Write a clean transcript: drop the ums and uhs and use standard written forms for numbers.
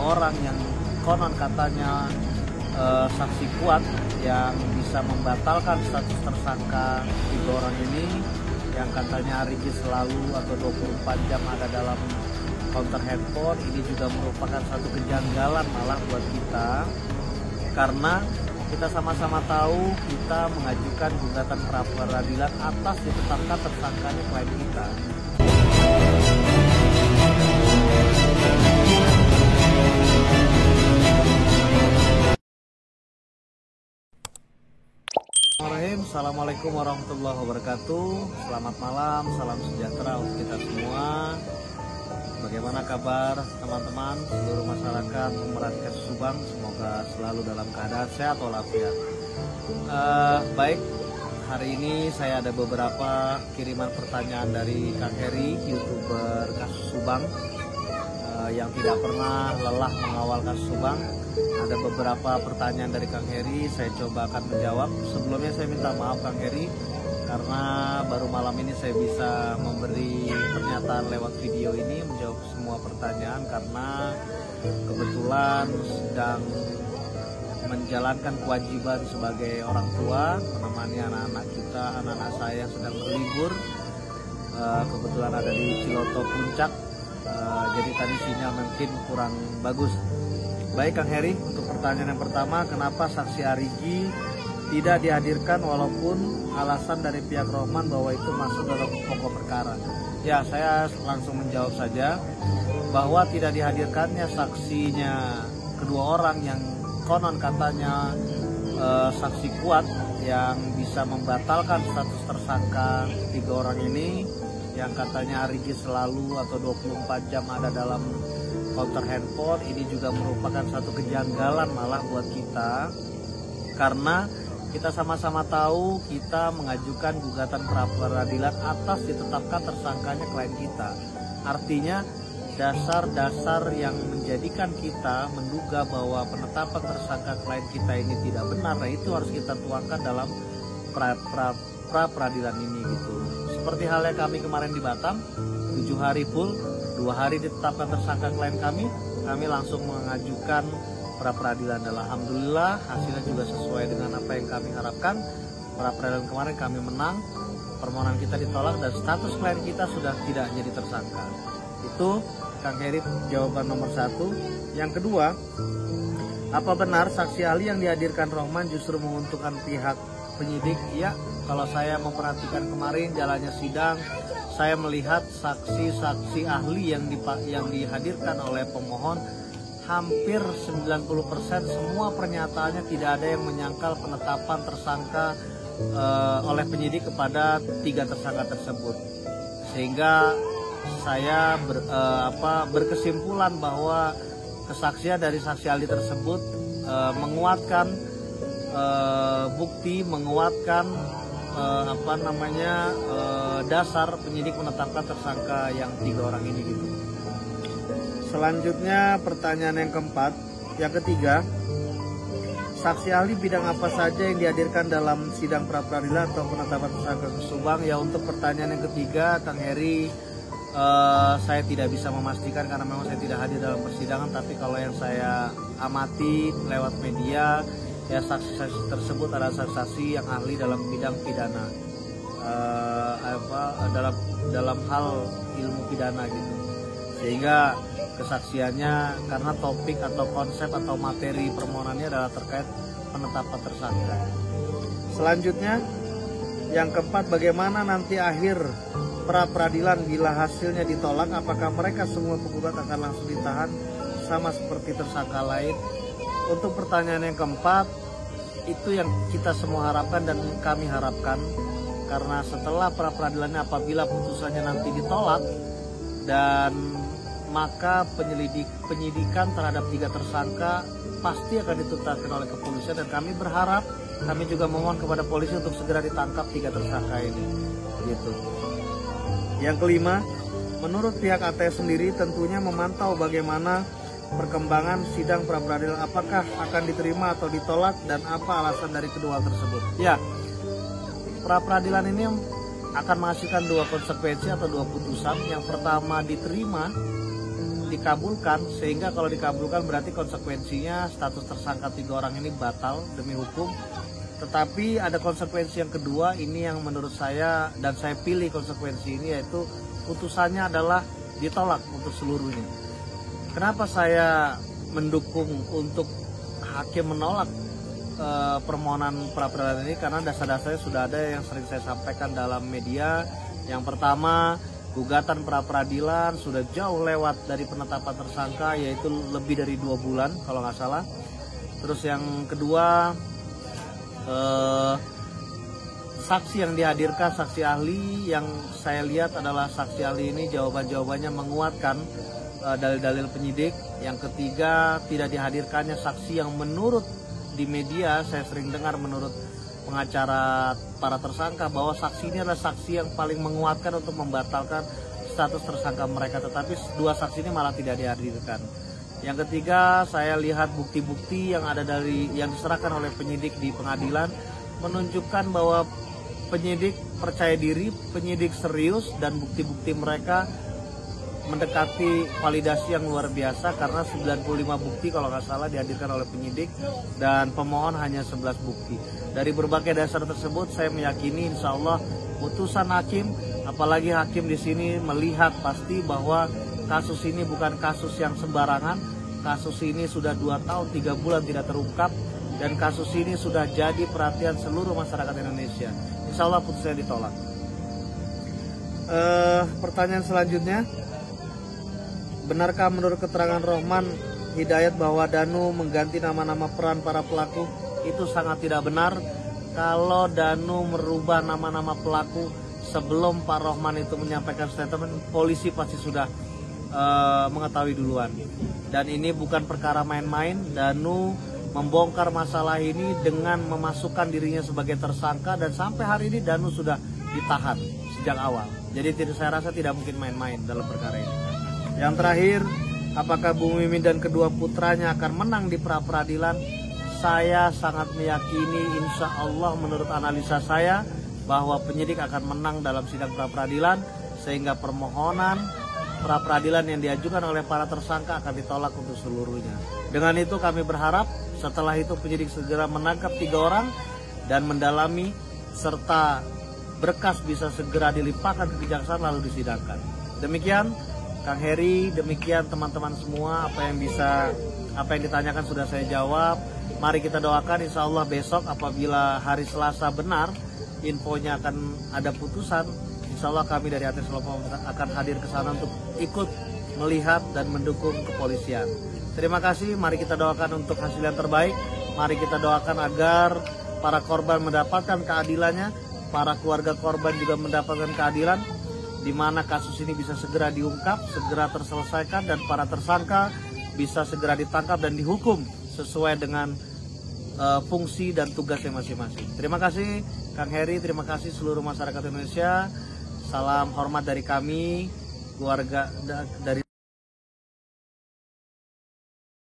orang yang konon katanya saksi kuat yang bisa membatalkan status tersangka 3 orang ini yang katanya Rigi selalu atau 24 jam ada dalam counter handphone. Ini juga merupakan satu kejanggalan malah buat kita, karena kita sama-sama tahu kita mengajukan gugatan pra peradilan atas ditetapkan tersangkanya klien kita. Assalamualaikum warahmatullahi wabarakatuh. Selamat malam, salam sejahtera untuk kita semua. Bagaimana kabar teman-teman seluruh masyarakat Pemerhati Subang? Semoga selalu dalam keadaan sehat walafiat. Baik, hari ini saya ada beberapa kiriman pertanyaan dari Kang Heri, YouTuber kasus Subang, yang tidak pernah lelah mengawal kasus Subang. Ada beberapa pertanyaan dari Kang Heri, saya coba akan menjawab. Sebelumnya saya minta maaf Kang Heri, karena baru malam ini saya bisa memberi pernyataan lewat video ini, menjawab semua pertanyaan, karena kebetulan sedang menjalankan kewajiban sebagai orang tua, menemani anak-anak kita, anak-anak saya yang sedang berlibur. Kebetulan ada di Ciloto Puncak, jadi tadi sinyal mungkin kurang bagus. Baik Kang Heri, untuk pertanyaan yang pertama, kenapa saksi Arigi tidak dihadirkan walaupun alasan dari pihak Rohman bahwa itu masuk dalam pokok perkara? Ya, saya langsung menjawab saja bahwa tidak dihadirkannya saksinya kedua orang yang konon katanya saksi kuat yang bisa membatalkan status tersangka 3 orang ini yang katanya Arigi selalu atau 24 jam ada dalam counter handphone. Ini juga merupakan satu kejanggalan malah buat kita, karena kita sama-sama tahu kita mengajukan gugatan pra peradilan atas ditetapkan tersangkanya klien kita. Artinya dasar-dasar yang menjadikan kita menduga bahwa penetapan tersangka klien kita ini tidak benar, nah itu harus kita tuangkan dalam pra peradilan ini gitu. Seperti halnya kami kemarin di Batam, 7 hari full, 2 hari ditetapkan tersangka klien kami langsung mengajukan pra peradilan, dan alhamdulillah hasilnya juga sesuai dengan apa yang kami harapkan. Pra peradilan kemarin kami menang, permohonan kita ditolak dan status klien kita sudah tidak jadi tersangka. Itu Kang Heri jawaban nomor 1. Yang kedua, apa benar saksi ahli yang dihadirkan Rohman justru menguntungkan pihak penyidik? Ya, kalau saya memperhatikan kemarin jalannya sidang, saya melihat saksi-saksi ahli yang dihadirkan oleh pemohon hampir 90% semua pernyataannya tidak ada yang menyangkal penetapan tersangka oleh penyidik kepada 3 tersangka tersebut, sehingga saya berkesimpulan bahwa kesaksian dari saksi ahli tersebut menguatkan bukti, menguatkan dasar penyidik menetapkan tersangka yang 3 orang ini gitu. Selanjutnya pertanyaan yang keempat, yang ketiga, saksi ahli bidang apa saja yang dihadirkan dalam sidang pra peradilan atau penetapan tersangka Subang? Ya, untuk pertanyaan yang ketiga Kang Heri, saya tidak bisa memastikan karena memang saya tidak hadir dalam persidangan, tapi kalau yang saya amati lewat media, ya saksi-saksi tersebut adalah saksi-saksi yang ahli dalam bidang pidana, dalam hal ilmu pidana gitu, sehingga kesaksiannya karena topik atau konsep atau materi permohonannya adalah terkait penetapan tersangka. Selanjutnya yang keempat, bagaimana nanti akhir pra peradilan bila hasilnya ditolak? Apakah mereka semua penggugat akan langsung ditahan sama seperti tersangka lain? Untuk pertanyaan yang keempat, itu yang kita semua harapkan dan kami harapkan, karena setelah pra peradilannya apabila putusannya nanti ditolak, dan maka penyidikan terhadap 3 tersangka pasti akan dituntaskan oleh kepolisian, dan kami berharap, kami juga memohon kepada polisi untuk segera ditangkap 3 tersangka ini gitu. Yang kelima, menurut pihak ATS sendiri tentunya memantau bagaimana perkembangan sidang pra peradilan, apakah akan diterima atau ditolak dan apa alasan dari kedua hal tersebut. Ya, pra peradilan ini akan menghasilkan 2 konsekuensi atau 2 putusan. Yang pertama diterima dikabulkan, sehingga kalau dikabulkan berarti konsekuensinya status tersangka 3 orang ini batal demi hukum. Tetapi ada konsekuensi yang kedua, ini yang menurut saya dan saya pilih konsekuensi ini, yaitu putusannya adalah ditolak untuk seluruhnya. Kenapa saya mendukung untuk hakim menolak permohonan pra peradilan ini? Karena dasar-dasarnya sudah ada yang sering saya sampaikan dalam media. Yang pertama, gugatan pra peradilan sudah jauh lewat dari penetapan tersangka, yaitu lebih dari 2 bulan kalau nggak salah. Terus yang kedua, saksi yang dihadirkan, saksi ahli yang saya lihat adalah saksi ahli ini jawaban-jawabannya menguatkan dalil-dalil penyidik. Yang ketiga, tidak dihadirkannya saksi yang menurut di media saya sering dengar menurut pengacara para tersangka bahwa saksi ini adalah saksi yang paling menguatkan untuk membatalkan status tersangka mereka, tetapi 2 saksi ini malah tidak dihadirkan. Yang ketiga, saya lihat bukti-bukti yang ada yang diserahkan oleh penyidik di pengadilan menunjukkan bahwa penyidik percaya diri, penyidik serius, dan bukti-bukti mereka mendekati validasi yang luar biasa, karena 95 bukti kalau nggak salah dihadirkan oleh penyidik dan pemohon hanya 11 bukti. Dari berbagai dasar tersebut saya meyakini insya Allah putusan hakim, apalagi hakim di sini melihat pasti bahwa kasus ini bukan kasus yang sembarangan. Kasus ini sudah 2 tahun 3 bulan tidak terungkap, dan kasus ini sudah jadi perhatian seluruh masyarakat Indonesia. Insya Allah putusannya ditolak. Pertanyaan selanjutnya, benarkah menurut keterangan Rohman Hidayat bahwa Danu mengganti nama-nama peran para pelaku? Itu sangat tidak benar. Kalau Danu merubah nama-nama pelaku sebelum Pak Rohman itu menyampaikan statement, polisi pasti sudah mengetahui duluan. Dan ini bukan perkara main-main. Danu membongkar masalah ini dengan memasukkan dirinya sebagai tersangka, dan sampai hari ini Danu sudah ditahan sejak awal. Jadi saya rasa tidak mungkin main-main dalam perkara ini. Yang terakhir, apakah Bu Mimin dan kedua putranya akan menang di pra peradilan? Saya sangat meyakini insya Allah menurut analisa saya bahwa penyidik akan menang dalam sidang pra peradilan, sehingga permohonan pra peradilan yang diajukan oleh para tersangka akan ditolak untuk seluruhnya. Dengan itu kami berharap setelah itu penyidik segera menangkap 3 orang dan mendalami, serta berkas bisa segera dilimpahkan ke kejaksaan lalu disidangkan. Demikian Kang Heri, demikian teman-teman semua, apa yang ditanyakan sudah saya jawab. Mari kita doakan insya Allah besok apabila hari Selasa benar infonya akan ada putusan, insya Allah kami dari Atis Lombok akan hadir ke sana untuk ikut melihat dan mendukung kepolisian. Terima kasih, mari kita doakan untuk hasil yang terbaik. Mari kita doakan agar para korban mendapatkan keadilannya, para keluarga korban juga mendapatkan keadilan, di mana kasus ini bisa segera diungkap, segera terselesaikan, dan para tersangka bisa segera ditangkap dan dihukum sesuai dengan fungsi dan tugasnya masing-masing. Terima kasih Kang Heri, terima kasih seluruh masyarakat Indonesia. Salam hormat dari kami, keluarga dari